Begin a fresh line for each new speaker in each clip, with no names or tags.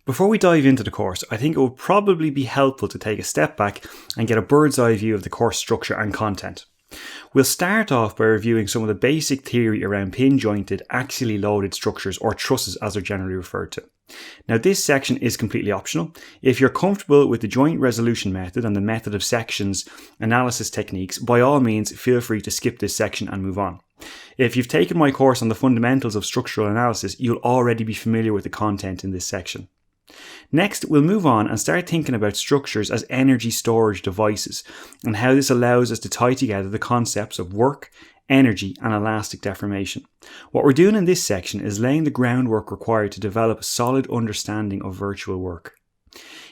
Before we dive into the course, I think it would probably be helpful to take a step back and get a bird's eye view of the course structure and content. We'll start off by reviewing some of the basic theory around pin-jointed, axially loaded structures, or trusses as they're generally referred to. Now, this section is completely optional. If you're comfortable with the joint resolution method and the method of sections analysis techniques, by all means feel free to skip this section and move on. If you've taken my course on the fundamentals of structural analysis, you'll already be familiar with the content in this section. Next, we'll move on and start thinking about structures as energy storage devices and how this allows us to tie together the concepts of work, energy, and elastic deformation. What we're doing in this section is laying the groundwork required to develop a solid understanding of virtual work.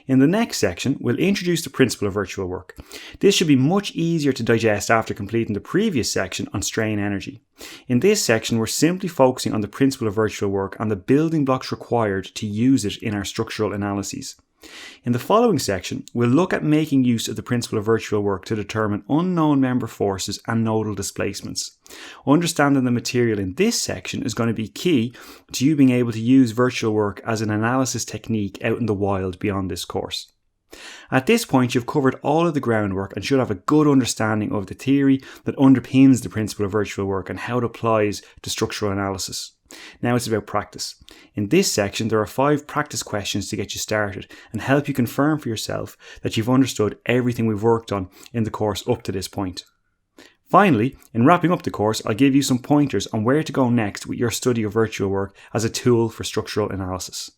In the next section, we'll introduce the principle of virtual work. This should be much easier to digest after completing the previous section on strain energy. In this section, we're simply focusing on the principle of virtual work and the building blocks required to use it in our structural analyses. In the following section, we'll look at making use of the principle of virtual work to determine unknown member forces and nodal displacements. Understanding the material in this section is going to be key to you being able to use virtual work as an analysis technique out in the wild beyond this course. At this point, you've covered all of the groundwork and should have a good understanding of the theory that underpins the principle of virtual work and how it applies to structural analysis. Now it's about practice. In this section, there are 5 practice questions to get you started and help you confirm for yourself that you've understood everything we've worked on in the course up to this point. Finally, in wrapping up the course, I'll give you some pointers on where to go next with your study of virtual work as a tool for structural analysis.